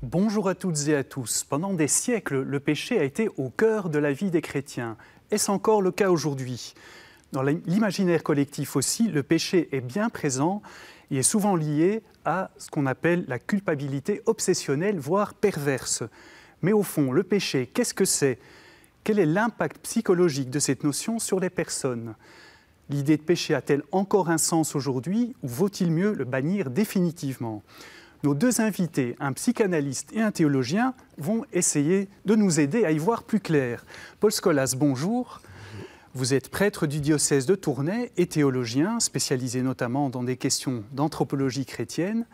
Bonjour à toutes et à tous. Pendant des siècles, le péché a été au cœur de la vie des chrétiens. Est-ce encore le cas aujourd'hui? Dans l'imaginaire collectif aussi, le péché est bien présent et est souvent lié à ce qu'on appelle la culpabilité obsessionnelle, voire perverse. Mais au fond, le péché, qu'est-ce que c'est? Quel est l'impact psychologique de cette notion sur les personnes? L'idée de péché a-t-elle encore un sens aujourd'hui ou vaut-il mieux le bannir définitivement? Nos deux invités, un psychanalyste et un théologien, vont essayer de nous aider à y voir plus clair. Paul Scolas, bonjour. Vous êtes prêtre du diocèse de Tournai et théologien, spécialisé notamment dans des questions d'anthropologie chrétienne.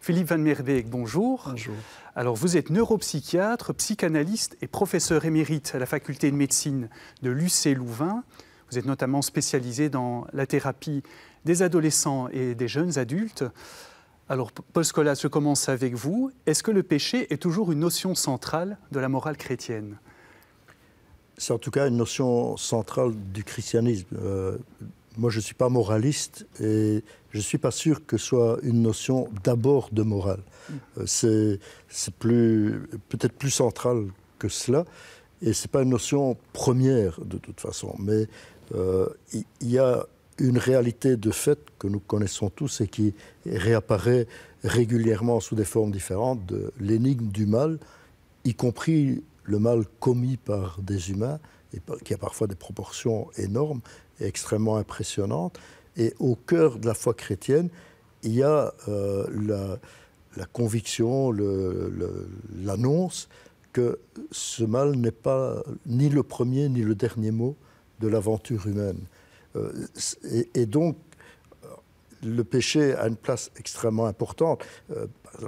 Philippe Van Merbeek, bonjour. Bonjour. Alors, vous êtes neuropsychiatre, psychanalyste et professeur émérite à la faculté de médecine de l'UC Louvain. Vous êtes notamment spécialisé dans la thérapie des adolescents et des jeunes adultes. Alors, Paul Scolas, je commence avec vous. Est-ce que le péché est toujours une notion centrale de la morale chrétienne? C'est en tout cas une notion centrale du christianisme. Moi, je ne suis pas moraliste et je ne suis pas sûr que ce soit une notion d'abord de morale. C'est peut-être plus central que cela et ce n'est pas une notion première de toute façon. Mais il y a une réalité de fait que nous connaissons tous et qui réapparaît régulièrement sous des formes différentes, de l'énigme du mal, y compris le mal commis par des humains, et qui a parfois des proportions énormes et extrêmement impressionnantes. Et au cœur de la foi chrétienne, il y a la conviction, l'annonce que ce mal n'est pas ni le premier ni le dernier mot de l'aventure humaine. Et donc, le péché a une place extrêmement importante.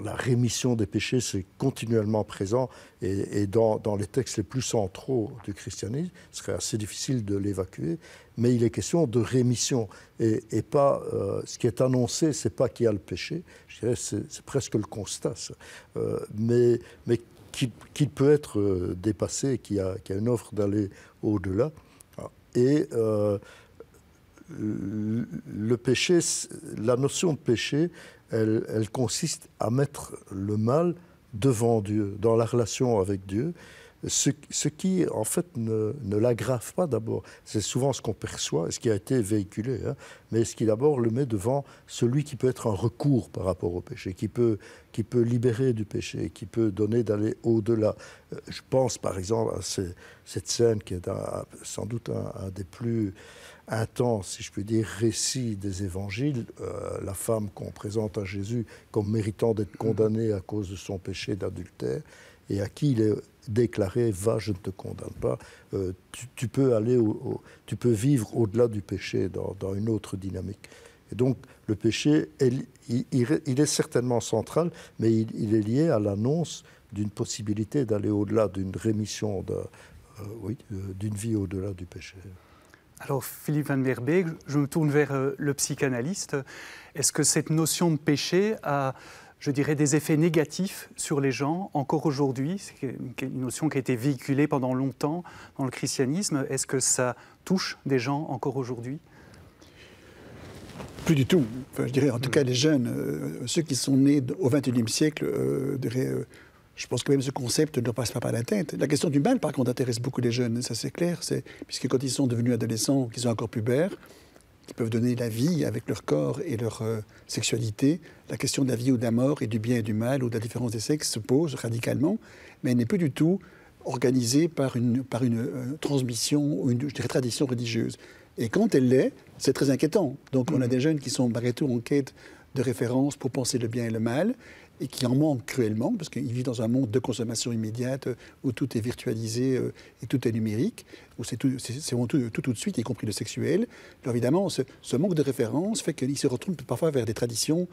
La rémission des péchés, c'est continuellement présent et dans les textes les plus centraux du christianisme, ce serait assez difficile de l'évacuer, mais il est question de rémission. Et pas, ce qui est annoncé, ce n'est pas qu'il y a le péché, je dirais c'est presque le constat, mais qu'il peut être dépassé, qu'il y a une offre d'aller au-delà. Et le péché, la notion de péché, elle consiste à mettre le mal devant Dieu, dans la relation avec Dieu, ce qui, en fait, ne l'aggrave pas d'abord. C'est souvent ce qu'on perçoit, ce qui a été véhiculé, mais ce qui d'abord le met devant celui qui peut être un recours par rapport au péché, qui peut libérer du péché, qui peut donner d'aller au-delà. Je pense par exemple à cette scène qui est sans doute un des plus intense, si je puis dire, récit des évangiles, la femme qu'on présente à Jésus comme méritant d'être condamnée à cause de son péché d'adultère, et à qui il est déclaré « Va, je ne te condamne pas ». Tu peux aller tu peux vivre au-delà du péché dans une autre dynamique. Et donc, le péché, il est certainement central, mais il est lié à l'annonce d'une possibilité d'aller au-delà, d'une rémission, d'une vie au-delà du péché. Alors, Philippe Van Merbeek, je me tourne vers le psychanalyste. Est-ce que cette notion de péché a, je dirais, des effets négatifs sur les gens encore aujourd'hui? C'est une notion qui a été véhiculée pendant longtemps dans le christianisme. Est-ce que ça touche des gens encore aujourd'hui? Plus du tout. Enfin, je dirais, en tout cas, les jeunes, ceux qui sont nés au XXIe siècle, je pense que même ce concept ne leur passe pas par la tête. La question du mal, par contre, intéresse beaucoup les jeunes, ça c'est clair, puisque quand ils sont devenus adolescents, qu'ils sont encore pubères, qui peuvent donner la vie avec leur corps et leur sexualité, la question de la vie ou de la mort et du bien et du mal ou de la différence des sexes se pose radicalement, mais elle n'est plus du tout organisée par une transmission ou une, je dirais, tradition religieuse. Et quand elle l'est, c'est très inquiétant. Donc on a des jeunes qui sont malgré tout en quête de référence pour penser le bien et le mal, et qui en manquent cruellement, parce qu'ils vivent dans un monde de consommation immédiate, où tout est virtualisé et tout est numérique, où c'est tout de suite, y compris le sexuel. Alors évidemment, ce manque de référence fait qu'ils se retrouvent parfois vers des traditions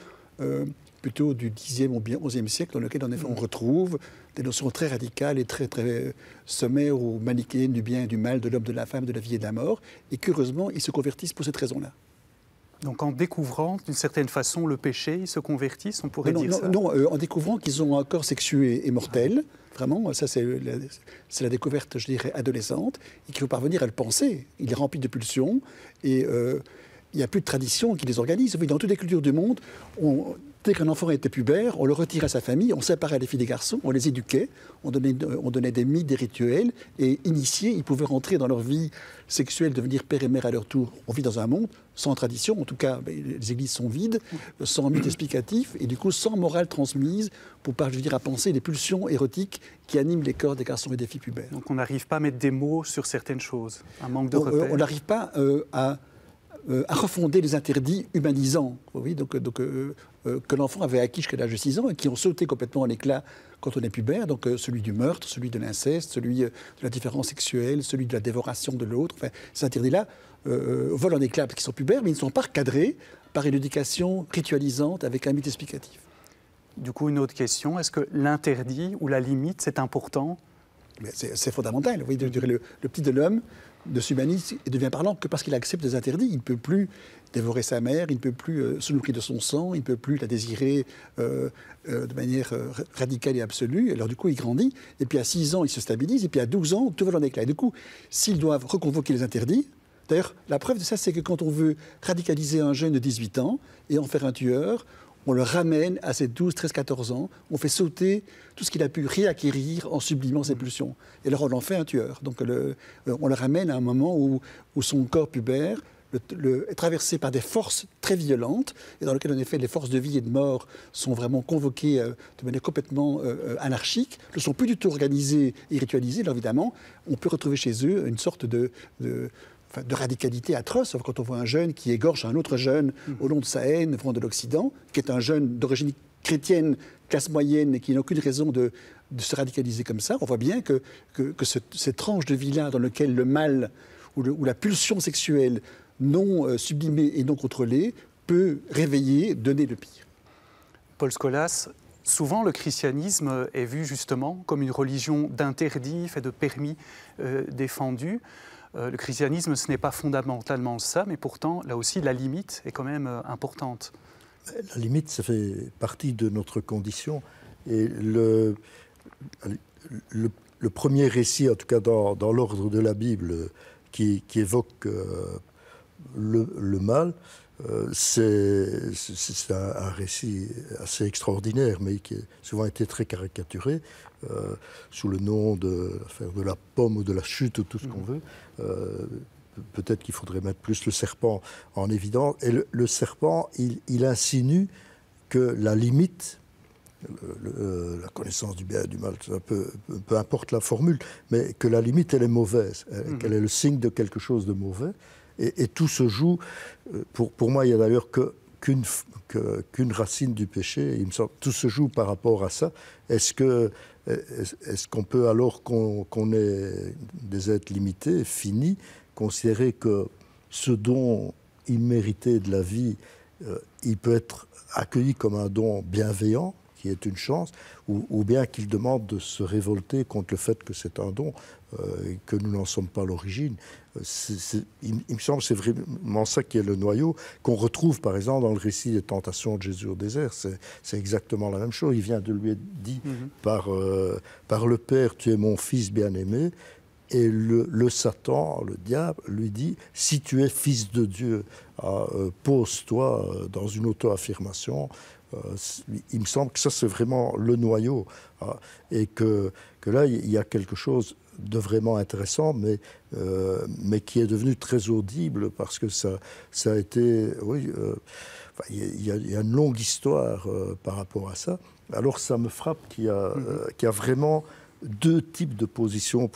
plutôt du Xe ou bien XIe siècle, dans lequel, en effet, on retrouve des notions très radicales et très, très sommaires ou manichéennes du bien et du mal, de l'homme, de la femme, de la vie et de la mort. Et qu'heureusement, ils se convertissent pour cette raison-là. Donc en découvrant d'une certaine façon le péché, ils se convertissent, on pourrait dire ça? Non, en découvrant qu'ils ont un corps sexué et mortel, vraiment, ça c'est la découverte, je dirais, adolescente, et qu'il faut parvenir à le penser. Il est rempli de pulsions, et il n'y a plus de tradition qui les organise. Oui, dans toutes les cultures du monde, dès qu'un enfant était pubère, on le retirait à sa famille, on séparait les filles des garçons, on les éduquait, on donnait des mythes, des rituels, et initiés, ils pouvaient rentrer dans leur vie sexuelle, devenir père et mère à leur tour. On vit dans un monde sans tradition, en tout cas, les églises sont vides, sans mythe explicatif, et du coup sans morale transmise pour parvenir à penser les pulsions érotiques qui animent les corps des garçons et des filles pubères. Donc on n'arrive pas à mettre des mots sur certaines choses, un manque de repères. On n'arrive pas à refonder les interdits humanisants, oui, que l'enfant avait acquis jusqu'à l'âge de 6 ans et qui ont sauté complètement en éclat quand on est pubère, donc celui du meurtre, celui de l'inceste, celui de la différence sexuelle, celui de la dévoration de l'autre. Enfin, ces interdits-là volent en éclat parce qu'ils sont pubères, mais ils ne sont pas recadrés par une éducation ritualisante avec un mythe explicatif. Du coup, une autre question, est-ce que l'interdit ou la limite, c'est important? C'est fondamental. Oui, le petit de l'homme ne s'humanise et devient parlant que parce qu'il accepte des interdits. Il ne peut plus dévorer sa mère, il ne peut plus se nourrir de son sang, il ne peut plus la désirer de manière radicale et absolue. Alors du coup, il grandit, et puis à 6 ans, il se stabilise, et puis à 12 ans, tout va en éclat. Et du coup, s'ils doivent reconvoquer les interdits, d'ailleurs, la preuve de ça, c'est que quand on veut radicaliser un jeune de 18 ans et en faire un tueur, on le ramène à ses 12, 13, 14 ans, on fait sauter tout ce qu'il a pu réacquérir en sublimant ses pulsions. Et alors on en fait un tueur. Donc on le ramène à un moment où son corps pubère est traversé par des forces très violentes, et dans lequel en effet les forces de vie et de mort sont vraiment convoquées de manière complètement anarchique, ne sont plus du tout organisées et ritualisées. Alors évidemment, on peut retrouver chez eux une sorte de radicalité atroce, quand on voit un jeune qui égorge un autre jeune au nom de sa haine venant de l'Occident, qui est un jeune d'origine chrétienne, classe moyenne, et qui n'a aucune raison de se radicaliser comme ça. On voit bien que cette tranche de vie-là dans laquelle le mal ou la pulsion sexuelle non sublimée et non contrôlée peut réveiller, donner le pire. Paul Scholas, souvent le christianisme est vu justement comme une religion d'interdits, fait de permis défendus. Le christianisme, ce n'est pas fondamentalement ça, mais pourtant, là aussi, la limite est quand même importante. La limite, ça fait partie de notre condition. Et le premier récit, en tout cas dans l'ordre de la Bible, qui évoque le mal, c'est un récit assez extraordinaire, mais qui a souvent été très caricaturé, sous le nom de la pomme ou de la chute ou tout ce qu'on veut. Peut-être qu'il faudrait mettre plus le serpent en évidence. Et le serpent, il insinue que la limite, la connaissance du bien et du mal, peu importe la formule, mais que la limite, elle est mauvaise, qu'elle est le signe de quelque chose de mauvais. Et tout se joue, pour moi, il n'y a d'ailleurs qu'une racine du péché, il me semble, tout se joue par rapport à ça. Est-ce qu'on peut, alors qu'on est des êtres limités, finis, considérer que ce don immérité de la vie, il peut être accueilli comme un don bienveillant, qui est une chance, ou bien qu'il demande de se révolter contre le fait que c'est un don, et que nous n'en sommes pas l'origine. Il me semble que c'est vraiment ça qui est le noyau, qu'on retrouve par exemple dans le récit des tentations de Jésus au désert. C'est exactement la même chose. Il vient de lui être dit par le Père, tu es mon fils bien-aimé, et le Satan, le diable, lui dit, si tu es fils de Dieu, pose-toi dans une auto-affirmation. Il me semble que ça, c'est vraiment le noyau. Et que là, il y a quelque chose de vraiment intéressant, mais qui est devenu très audible parce que ça a été... Oui, il y a une longue histoire par rapport à ça. Alors, ça me frappe qu'il y a vraiment deux types de positions,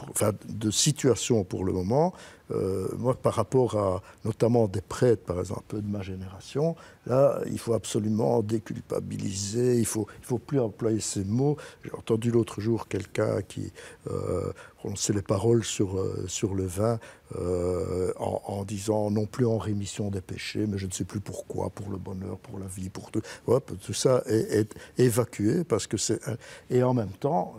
de situations pour le moment. moi, par rapport à notamment des prêtres, par exemple, un peu de ma génération, là, il faut absolument déculpabiliser, il faut plus employer ces mots. J'ai entendu l'autre jour quelqu'un qui prononçait les paroles sur le vin en disant non plus en rémission des péchés, mais je ne sais plus pourquoi, pour le bonheur, pour la vie, pour tout. Hop, tout ça est évacué parce que c'est... Et en même temps,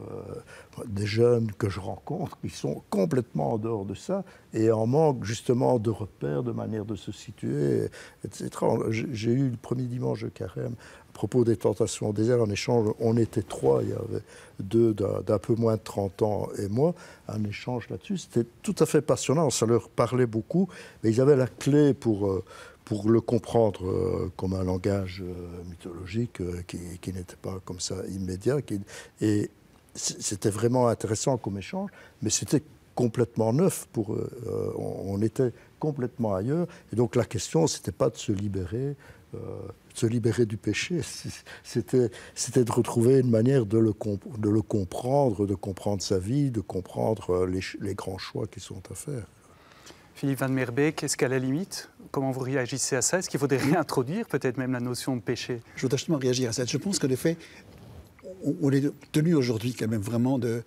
des jeunes que je rencontre, ils sont complètement en dehors de ça et en manque justement de repères, de manière de se situer, etc. J'ai eu le premier dimanche de carême à propos des tentations au désert, en échange, on était 3, il y avait 2 d'un peu moins de 30 ans et moi, un échange là-dessus, c'était tout à fait passionnant, ça leur parlait beaucoup, mais ils avaient la clé pour le comprendre comme un langage mythologique qui n'était pas comme ça immédiat, et c'était vraiment intéressant comme échange, mais c'était complètement neuf pour eux. On était complètement ailleurs. Et donc la question, ce n'était pas de se libérer du péché, c'était de retrouver une manière de le comprendre, de comprendre sa vie, de comprendre les grands choix qui sont à faire. Philippe Van Merbeek, est-ce qu'à la limite, comment vous réagissez à ça? Est-ce qu'il faudrait réintroduire peut-être même la notion de péché? Je voudrais justement réagir à ça. Je pense qu'en effet, on est tenu aujourd'hui quand même vraiment de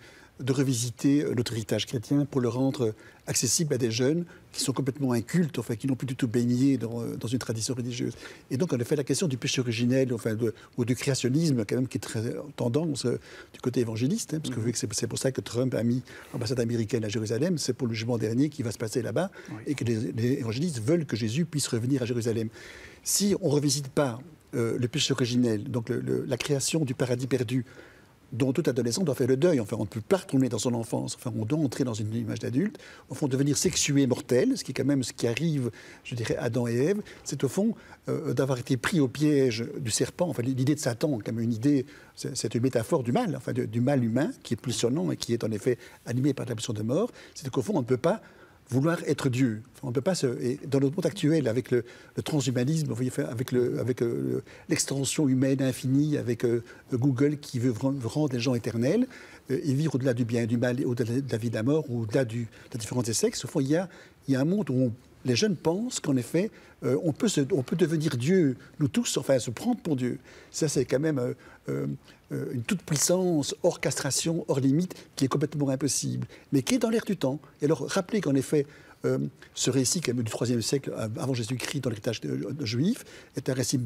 revisiter notre héritage chrétien pour le rendre accessible à des jeunes qui sont complètement incultes, enfin, qui n'ont plus du tout baigné dans une tradition religieuse. Et donc, en effet, la question du péché originel, enfin, ou du créationnisme, quand même, qui est très tendance du côté évangéliste, hein, parce que vous voyez que c'est pour ça que Trump a mis l'ambassade américaine à Jérusalem, c'est pour le jugement dernier qui va se passer là-bas, et que les évangélistes veulent que Jésus puisse revenir à Jérusalem. Si on ne revisite pas le péché originel, donc la création du paradis perdu, dont tout adolescent doit faire le deuil. Enfin, on ne peut pas retourner dans son enfance. Enfin, on doit entrer dans une image d'adulte. Au fond, devenir sexué mortel, ce qui est quand même ce qui arrive, je dirais, à Adam et Ève, c'est au fond d'avoir été pris au piège du serpent. Enfin, l'idée de Satan, comme une idée, c'est une métaphore du mal, enfin, du mal humain, qui est pulsionnant et qui est en effet animé par la pulsion de mort. C'est qu'au fond, on ne peut pas vouloir être Dieu. Enfin, on ne peut pas et dans notre monde actuel, avec le transhumanisme, avec l'extension humaine infinie, avec Google qui veut rendre les gens éternels, et vivre au-delà du bien et du mal, au-delà de la vie et de la mort, ou au-delà de la différence des sexes, au fond, il y a un monde où les jeunes pensent qu'en effet, on peut devenir Dieu, nous tous, enfin, se prendre pour Dieu. Ça, c'est quand même une toute-puissance, hors castration, hors limite, qui est complètement impossible, mais qui est dans l'air du temps. Et alors, rappelez qu'en effet, ce récit quand même, du IIIe siècle avant Jésus-Christ, dans l'héritage juif, est un récit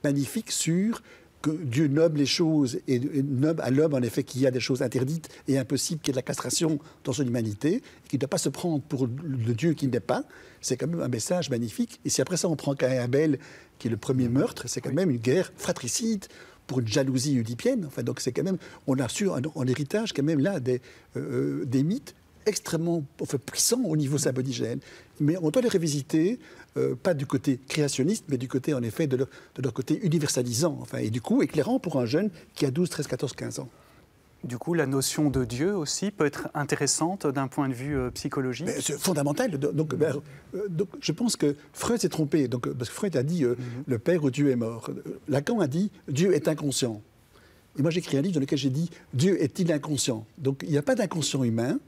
magnifique sur que Dieu nomme les choses et nomme à l'homme, en effet, qu'il y a des choses interdites et impossibles, qu'il y ait de la castration dans son humanité, et qu'il ne doit pas se prendre pour le Dieu qu'il n'est pas. C'est quand même un message magnifique. Et si après ça, on prend Caïn et Abel, qui est le premier meurtre, c'est quand même une guerre fratricide pour une jalousie oedipienne. Enfin, donc c'est quand même, on a su en héritage quand même là des mythes extrêmement puissants au niveau symboligène. Mais on doit les revisiter, pas du côté créationniste, mais du côté, en effet, de leur côté universalisant, enfin, et du coup éclairant pour un jeune qui a 12, 13, 14, 15 ans. Du coup, la notion de Dieu aussi peut être intéressante d'un point de vue psychologique. C'est fondamental. Donc, je pense que Freud s'est trompé. Parce que Freud a dit le père ou Dieu est mort. Lacan a dit Dieu est inconscient. Et moi, j'écris un livre dans lequel j'ai dit Dieu est-il inconscient? Donc, il n'y a pas d'inconscient humain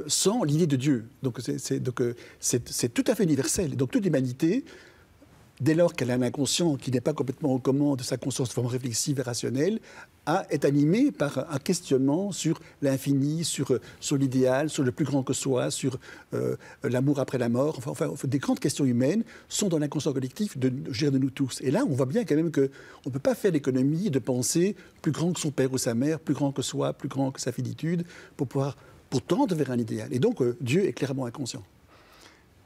sans l'idée de Dieu. Donc, c'est tout à fait universel. Donc, toute l'humanité, dès lors qu'elle a un inconscient qui n'est pas complètement aux commandes de sa conscience de forme réflexive et rationnelle, est animée par un questionnement sur l'infini, sur l'idéal, sur le plus grand que soi, sur l'amour après la mort. Enfin, des grandes questions humaines sont dans l'inconscient collectif de nous tous. Et là, on voit bien quand même qu'on ne peut pas faire l'économie de penser plus grand que son père ou sa mère, plus grand que soi, plus grand que sa finitude, pour tendre vers un idéal. Et donc, Dieu est clairement inconscient.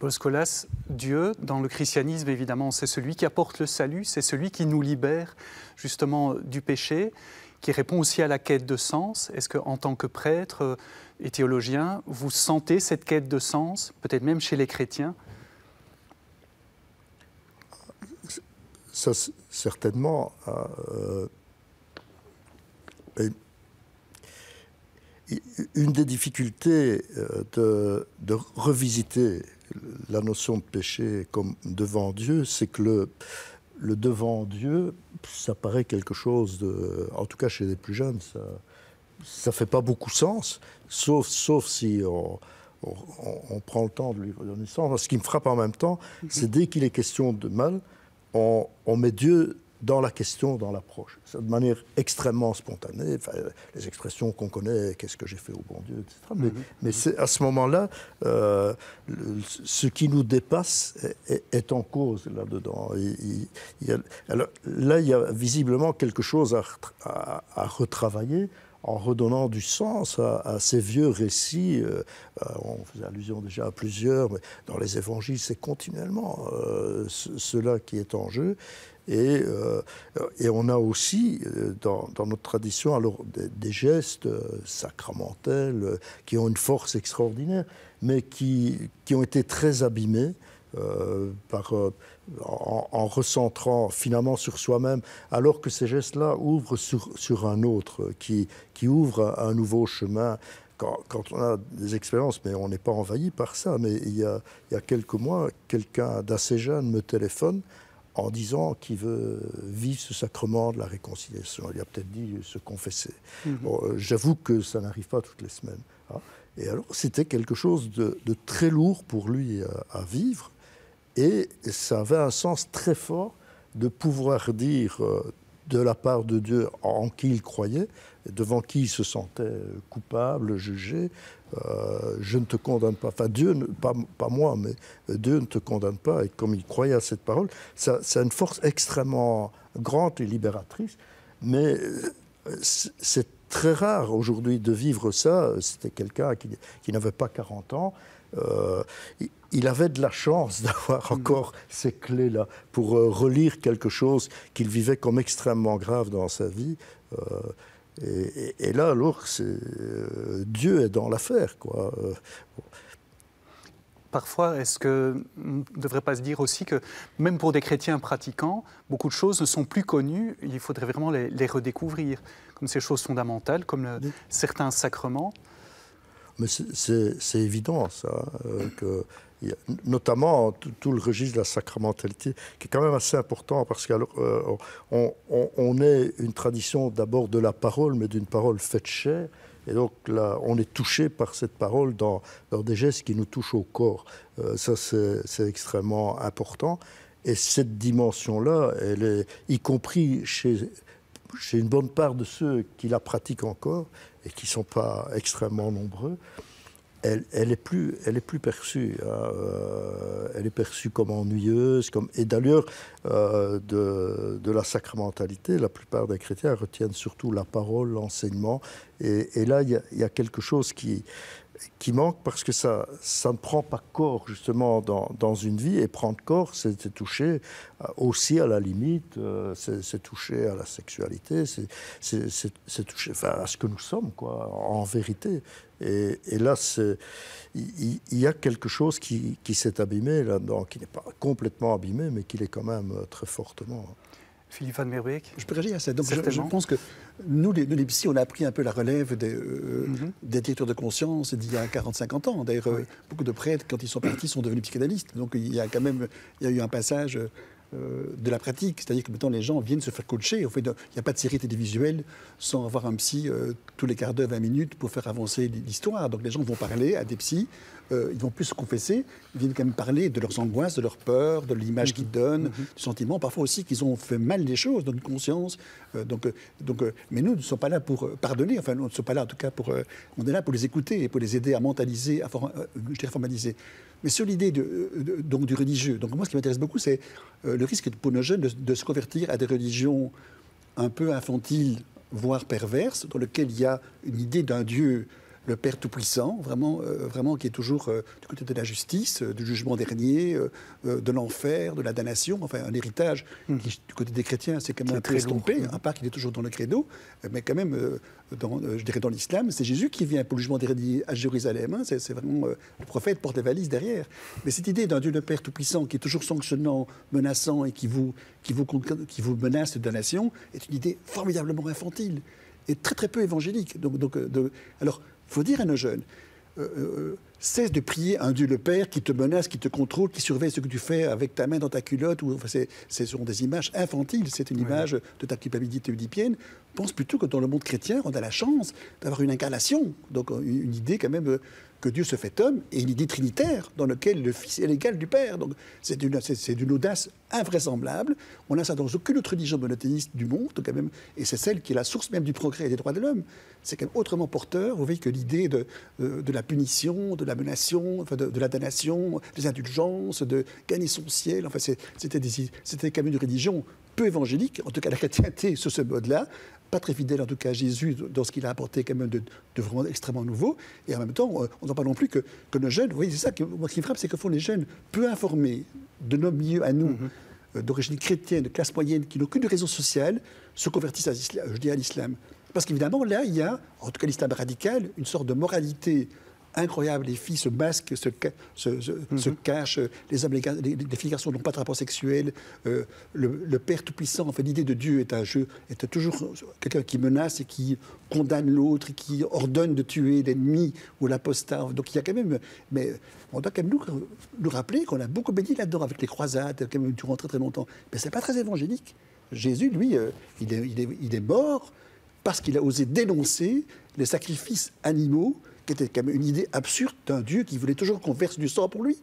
Paul Scholas, Dieu, dans le christianisme, évidemment, c'est celui qui apporte le salut, c'est celui qui nous libère justement du péché, qui répond aussi à la quête de sens. Est-ce qu'en tant que prêtre et théologien, vous sentez cette quête de sens, peut-être même chez les chrétiens? Ça, certainement. Une des difficultés de revisiter la notion de péché comme devant Dieu, c'est que le devant Dieu, ça paraît quelque chose de... En tout cas, chez les plus jeunes, ça ne fait pas beaucoup sens, sauf si on prend le temps de lui redonner sens. Ce qui me frappe en même temps, c'est dès qu'il est question de mal, on met Dieu dans la question, dans l'approche. De manière extrêmement spontanée. Enfin, les expressions qu'on connaît, qu'est-ce que j'ai fait au bon Dieu, etc. Mais c'est, à ce moment-là, ce qui nous dépasse est en cause là-dedans. Alors, là, il y a visiblement quelque chose à retravailler en redonnant du sens à ces vieux récits. On faisait allusion déjà à plusieurs, mais dans les évangiles, c'est continuellement cela qui est en jeu. Et on a aussi, dans notre tradition, alors, des gestes sacramentels qui ont une force extraordinaire, mais qui ont été très abîmés en recentrant finalement sur soi-même, alors que ces gestes-là ouvrent sur un autre, qui ouvre un nouveau chemin. Quand on a des expériences, mais on n'est pas envahi par ça, mais il y a quelques mois, quelqu'un d'assez jeune me téléphone en disant qu'il veut vivre ce sacrement de la réconciliation. Il a peut-être dit se confesser. Bon, j'avoue que ça n'arrive pas toutes les semaines. Hein. Et alors, c'était quelque chose de très lourd pour lui à vivre. Et ça avait un sens très fort de pouvoir dire de la part de Dieu en qui il croyait, devant qui il se sentait coupable, jugé, je ne te condamne pas. Enfin, Dieu, pas moi, mais Dieu ne te condamne pas. Et comme il croyait à cette parole, ça a une force extrêmement grande et libératrice. Mais c'est très rare aujourd'hui de vivre ça. C'était quelqu'un qui n'avait pas 40 ans. Il avait de la chance d'avoir encore ces clés-là pour relire quelque chose qu'il vivait comme extrêmement grave dans sa vie. Et là, alors, Dieu est dans l'affaire, quoi. Parfois, est-ce qu'on ne devrait pas se dire aussi que, même pour des chrétiens pratiquants, beaucoup de choses ne sont plus connues, il faudrait vraiment les redécouvrir, comme ces choses fondamentales, comme certains sacrements. Mais c'est évident, ça, que notamment tout le registre de la sacramentalité, qui est quand même assez important, parce qu'on est une tradition d'abord de la parole, mais d'une parole faite chair, et donc là, on est touché par cette parole dans des gestes qui nous touchent au corps. Ça, c'est extrêmement important. Et cette dimension-là, elle est, y compris chez une bonne part de ceux qui la pratiquent encore, et qui ne sont pas extrêmement nombreux, elle est plus perçue. Elle est perçue comme ennuyeuse. Et d'ailleurs, de la sacramentalité, la plupart des chrétiens retiennent surtout la parole, l'enseignement. Et là, il y a quelque chose qui manque, parce que ça ne prend pas corps justement dans une vie. Et prendre corps, c'est toucher aussi à la limite, c'est toucher à la sexualité, c'est toucher à ce que nous sommes, quoi, en vérité. Et là, il y a quelque chose qui s'est abîmé là-dedans, qui n'est pas complètement abîmé, mais qui l'est quand même très fortement. Philippe Van Merwijk. Je peux réagir à ça. Donc, je pense que nous, les psys, on a pris un peu la relève des directeurs de conscience d'il y a 40-50 ans. D'ailleurs, beaucoup de prêtres, quand ils sont partis, sont devenus psychanalystes. Donc, il y a eu un passage de la pratique. C'est-à-dire que maintenant, les gens viennent se faire coacher. En fait, il n'y a pas de série télévisuelle sans avoir un psy tous les quarts d'heure, 20 minutes pour faire avancer l'histoire. Donc, les gens vont parler à des psys. Ils vont plus se confesser, ils viennent quand même parler de leurs angoisses, de leurs peurs, de l'image qu'ils donnent, du sentiment, parfois aussi qu'ils ont fait mal des choses, dans une conscience. Mais nous ne sommes pas là pour pardonner, enfin nous ne sommes pas là en tout cas pour... on est là pour les écouter et pour les aider à mentaliser, je dirais formaliser. Mais sur l'idée donc du religieux, donc moi ce qui m'intéresse beaucoup c'est le risque pour nos jeunes de se convertir à des religions un peu infantiles, voire perverses, dans lesquelles il y a une idée d'un Dieu... le Père Tout-Puissant, vraiment qui est toujours du côté de la justice, du jugement dernier, de l'enfer, de la damnation, enfin un héritage qui, du côté des chrétiens, c'est quand même un peu estompé, à part qu'il est toujours dans le credo, mais quand même, je dirais dans l'islam, c'est Jésus qui vient pour le jugement dernier à Jérusalem, hein, c'est vraiment le prophète porte les valises derrière. Mais cette idée d'un Dieu le Père Tout-Puissant qui est toujours sanctionnant, menaçant et qui vous menace de damnation est une idée formidablement infantile et très très peu évangélique. Alors, il faut dire à nos jeunes, cesse de prier un Dieu le Père qui te menace, qui te contrôle, qui surveille ce que tu fais avec ta main dans ta culotte. Enfin, ce sont des images infantiles, c'est une image de ta culpabilité oedipienne. Pense plutôt que dans le monde chrétien, on a la chance d'avoir une incarnation, donc une idée quand même que Dieu se fait homme, et une idée trinitaire dans laquelle le Fils est l'égal du Père. Donc c'est d'une audace invraisemblable. On n'a ça dans aucune autre religion monothéiste du monde, quand même, et c'est celle qui est la source même du progrès et des droits de l'homme. C'est quand même autrement porteur, vous voyez, que l'idée de la punition, de l'abnégation, enfin de la damnation, des indulgences, de gagner son ciel. Enfin, c'était quand même une religion peu évangélique, en tout cas la chrétienté sur ce mode-là, pas très fidèle en tout cas à Jésus dans ce qu'il a apporté quand même de vraiment extrêmement nouveau. Et en même temps, on n'en parle non plus que nos jeunes, vous voyez, c'est ça qui me frappe, c'est que font les jeunes peu informés de nos milieux à nous, d'origine chrétienne, de classe moyenne, qui n'ont qu'une raison sociale, se convertissent à l'islam. Parce qu'évidemment, là, il y a, en tout cas l'islam radical, une sorte de moralité incroyable. Les filles se masquent, se cachent, les hommes, les filles garçons n'ont pas de rapport sexuel. Le Père Tout-Puissant, en fait, l'idée de Dieu est toujours quelqu'un qui menace et qui condamne l'autre et qui ordonne de tuer l'ennemi ou l'apostat. Donc il y a quand même... Mais on doit quand même nous rappeler qu'on a beaucoup béni là-dedans avec les croisades, quand même, durant très très longtemps. Mais ce n'est pas très évangélique. Jésus, lui, il est mort parce qu'il a osé dénoncer les sacrifices animaux, qui était quand même une idée absurde d'un Dieu qui voulait toujours qu'on verse du sang pour lui.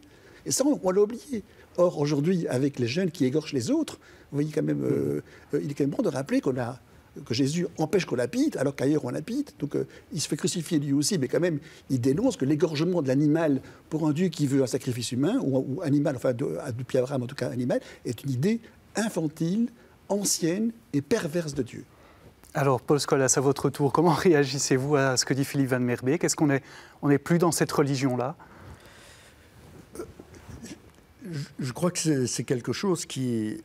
Et ça, on l'a oublié. Or, aujourd'hui, avec les jeunes qui égorgent les autres, vous voyez quand même, il est quand même bon de rappeler que Jésus empêche qu'on lapide, alors qu'ailleurs on lapide. Donc, il se fait crucifier lui aussi, mais quand même, il dénonce que l'égorgement de l'animal pour un Dieu qui veut un sacrifice humain, ou animal, enfin, depuis Abraham, en tout cas animal, est une idée infantile, ancienne et perverse de Dieu. Alors, Paul Scholas, à votre tour, comment réagissez-vous à ce que dit Philippe Van Merbeek? Est-ce qu'on n'est plus dans cette religion-là? Je crois que c'est quelque chose qui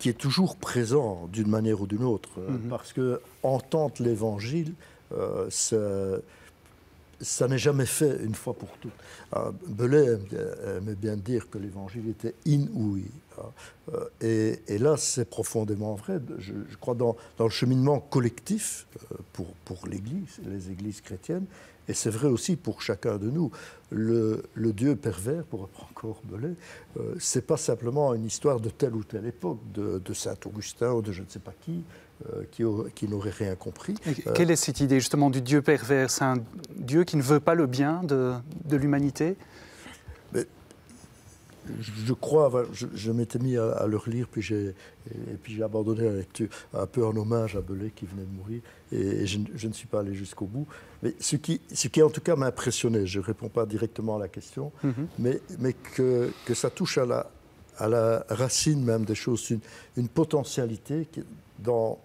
est toujours présent d'une manière ou d'une autre. Parce que entendre l'Évangile, ça n'est jamais fait une fois pour toutes. Belay aimait bien dire que l'Évangile était inouï. Et là, c'est profondément vrai. Je crois dans le cheminement collectif pour l'Église, les Églises chrétiennes, et c'est vrai aussi pour chacun de nous. Le Dieu pervers, pour reprendre encore Belay, c'est pas simplement une histoire de telle ou telle époque, de Saint-Augustin ou de je ne sais pas qui n'aurait rien compris. Quelle est cette idée justement du Dieu pervers? C'est un Dieu qui ne veut pas le bien de l'humanité? Je crois, je m'étais mis à le relire, puis j'ai abandonné la lecture, un peu en hommage à Belay qui venait de mourir, et je ne suis pas allé jusqu'au bout. Mais ce qui en tout cas m'a impressionné, je ne réponds pas directement à la question, mais que ça touche à la racine même des choses, une potentialité qui, dans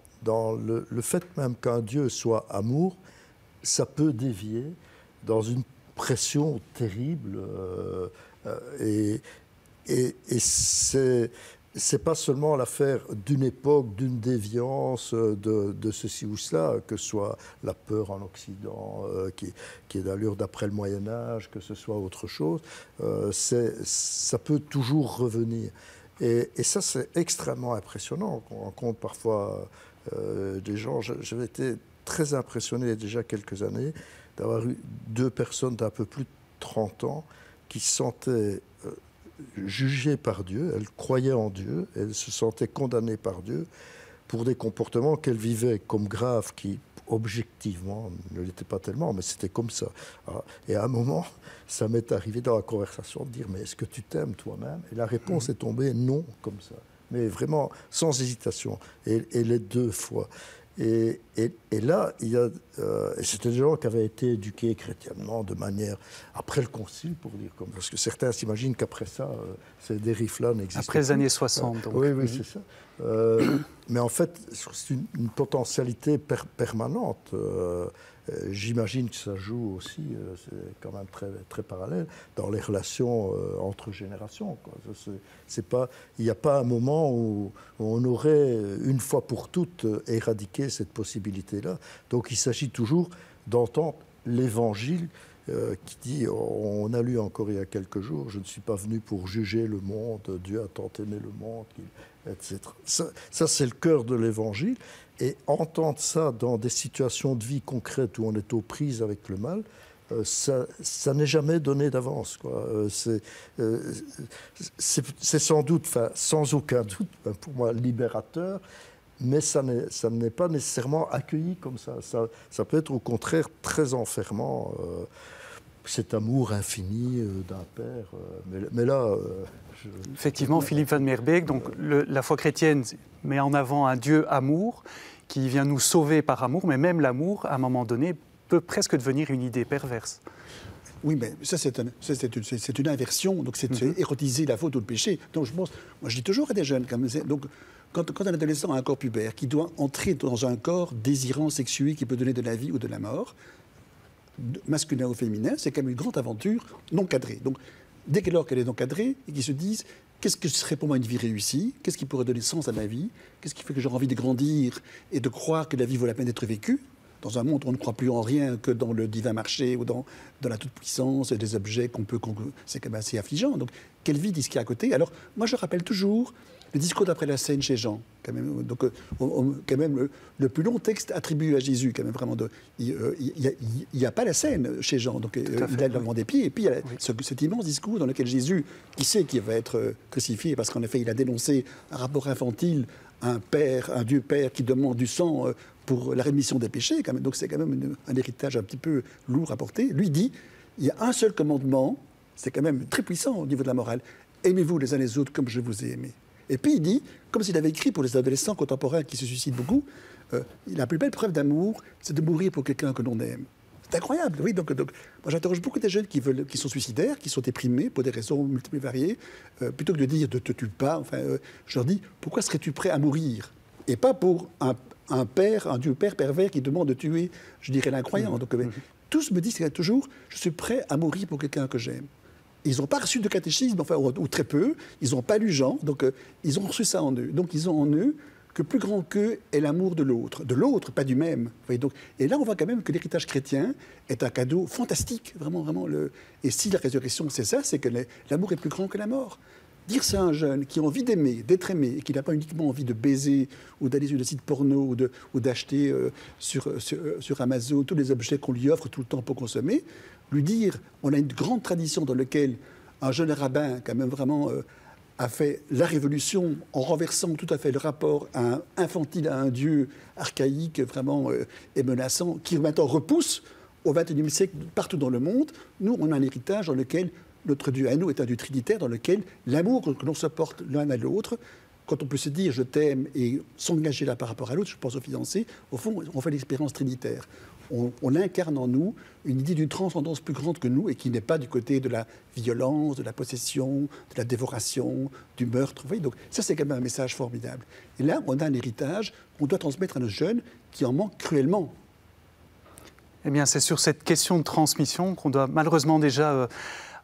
le fait même qu'un Dieu soit amour, ça peut dévier dans une pression terrible, et c'est pas seulement l'affaire d'une époque, d'une déviance, de ceci ou cela, que ce soit la peur en Occident, qui est d'allure d'après le Moyen-Âge, que ce soit autre chose, ça peut toujours revenir. Et ça, c'est extrêmement impressionnant. On rencontre parfois des gens. J'avais été très impressionné il y a déjà quelques années d'avoir eu 2 personnes d'un peu plus de 30 ans qui se sentaient jugées par Dieu, elles croyaient en Dieu, elles se sentaient condamnées par Dieu pour des comportements qu'elles vivaient comme graves, qui objectivement ne l'étaient pas tellement, mais c'était comme ça. Et à un moment, ça m'est arrivé dans la conversation de dire « mais est-ce que tu t'aimes toi-même » Et la réponse est tombée « non » comme ça, mais vraiment sans hésitation, et les 2 fois. Et là, c'était des gens qui avaient été éduqués chrétiennement de manière après le Concile, pour dire comme, parce que certains s'imaginent qu'après ça, ces dérives-là n'existent pas. Après les années 60, donc. Oui, c'est ça. Mais en fait, c'est une potentialité permanente. J'imagine que ça joue aussi, c'est quand même très, très parallèle, dans les relations entre générations, quoi. Il n'y a pas un moment où on aurait, une fois pour toutes, éradiqué cette possibilité-là. Donc il s'agit toujours d'entendre l'Évangile qui dit, on a lu encore il y a quelques jours, je ne suis pas venu pour juger le monde, Dieu a tant aimé le monde, etc. Ça c'est le cœur de l'Évangile. Et entendre ça dans des situations de vie concrètes où on est aux prises avec le mal, ça n'est jamais donné d'avance, quoi. C'est sans doute, sans aucun doute, pour moi, libérateur, mais ça n'est pas nécessairement accueilli comme ça. Ça peut être au contraire très enfermant, cet amour infini d'un père. Mais là... Effectivement, Philippe Van Merbeek, donc la foi chrétienne met en avant un Dieu amour qui vient nous sauver par amour, mais même l'amour, à un moment donné, peut presque devenir une idée perverse. Oui, mais ça, c'est une inversion, donc c'est érotiser la faute ou le péché. Donc, moi, je dis toujours à des jeunes, donc, quand un adolescent a un corps pubère, qui doit entrer dans un corps désirant, sexué, qui peut donner de la vie ou de la mort, masculin ou féminin, c'est quand même une grande aventure non cadrée. Donc, dès lors qu'elle est non cadrée, et qu'ils se disent, qu'est-ce que serait pour moi une vie réussie? Qu'est-ce qui pourrait donner sens à ma vie? Qu'est-ce qui fait que j'aurai envie de grandir et de croire que la vie vaut la peine d'être vécue? Dans un monde où on ne croit plus en rien que dans le divin marché ou dans la toute-puissance et des objets c'est quand même assez affligeant. Donc, quelle vie dit-ce qu'il y a à côté? Alors, moi, je rappelle toujours le discours d'après la scène chez Jean. Quand même, donc, quand même le plus long texte attribué à Jésus. Quand même, vraiment, il n'y a pas la scène chez Jean. Donc, il a le lavement des pieds. Et puis, il y a cet immense discours dans lequel Jésus, qui sait qu'il va être crucifié, parce qu'en effet, il a dénoncé un rapport infantile, un Dieu Père qui demande du sang pour la rémission des péchés, quand même. Donc c'est quand même un héritage un petit peu lourd à porter. Lui dit, il y a un seul commandement, c'est quand même très puissant au niveau de la morale. Aimez-vous les uns les autres comme je vous ai aimé. Et puis il dit, comme s'il avait écrit pour les adolescents contemporains qui se suicident beaucoup, la plus belle preuve d'amour, c'est de mourir pour quelqu'un que l'on aime. C'est incroyable, oui. Donc, moi, j'interroge beaucoup des jeunes qui sont suicidaires, qui sont déprimés pour des raisons multiples et variées. Plutôt que de dire « ne te tue pas », je leur dis « pourquoi serais-tu prêt à mourir ?» Et pas pour un Dieu Père pervers qui demande de tuer, je dirais, l'incroyant. Donc, tous me disent toujours « je suis prêt à mourir pour quelqu'un que j'aime ». Ils n'ont pas reçu de catéchisme, ou très peu. Ils n'ont pas lu Jean, donc ils ont reçu ça en eux. Donc, ils ont en eux que plus grand qu'eux est l'amour de l'autre, pas du même. Donc, et là, on voit quand même que l'héritage chrétien est un cadeau fantastique, vraiment, vraiment. Et si la résurrection, c'est ça, c'est que l'amour est plus grand que la mort. Dire ça à un jeune qui a envie d'aimer, d'être aimé, et qui n'a pas uniquement envie de baiser ou d'aller sur des sites porno ou d'acheter sur Amazon tous les objets qu'on lui offre tout le temps pour consommer, lui dire, on a une grande tradition dans laquelle un jeune rabbin, quand même vraiment... a fait la révolution en renversant tout à fait le rapport infantile à un Dieu archaïque, vraiment et menaçant, qui maintenant repousse au XXIe siècle partout dans le monde. Nous, on a un héritage dans lequel notre Dieu à nous est un Dieu trinitaire, dans lequel l'amour que l'on se porte l'un à l'autre, quand on peut se dire « je t'aime » et s'engager là par rapport à l'autre, je pense aux fiancés, au fond, on fait l'expérience trinitaire. On incarne en nous une idée d'une transcendance plus grande que nous et qui n'est pas du côté de la violence, de la possession, de la dévoration, du meurtre. Vous voyez, donc ça, c'est quand même un message formidable. Et là, on a un héritage qu'on doit transmettre à nos jeunes qui en manquent cruellement. Eh bien, c'est sur cette question de transmission qu'on doit malheureusement déjà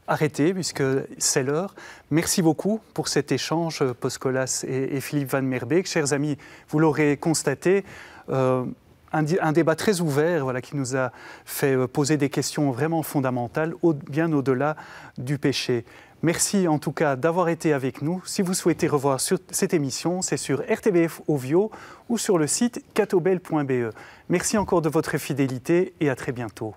arrêter, puisque c'est l'heure. Merci beaucoup pour cet échange, Paul Scholas et Philippe Van Merbeek. Chers amis, vous l'aurez constaté, un débat très ouvert, voilà, qui nous a fait poser des questions vraiment fondamentales, bien au-delà du péché. Merci en tout cas d'avoir été avec nous. Si vous souhaitez revoir cette émission, c'est sur RTBF Ovio ou sur le site catobel.be. Merci encore de votre fidélité et à très bientôt.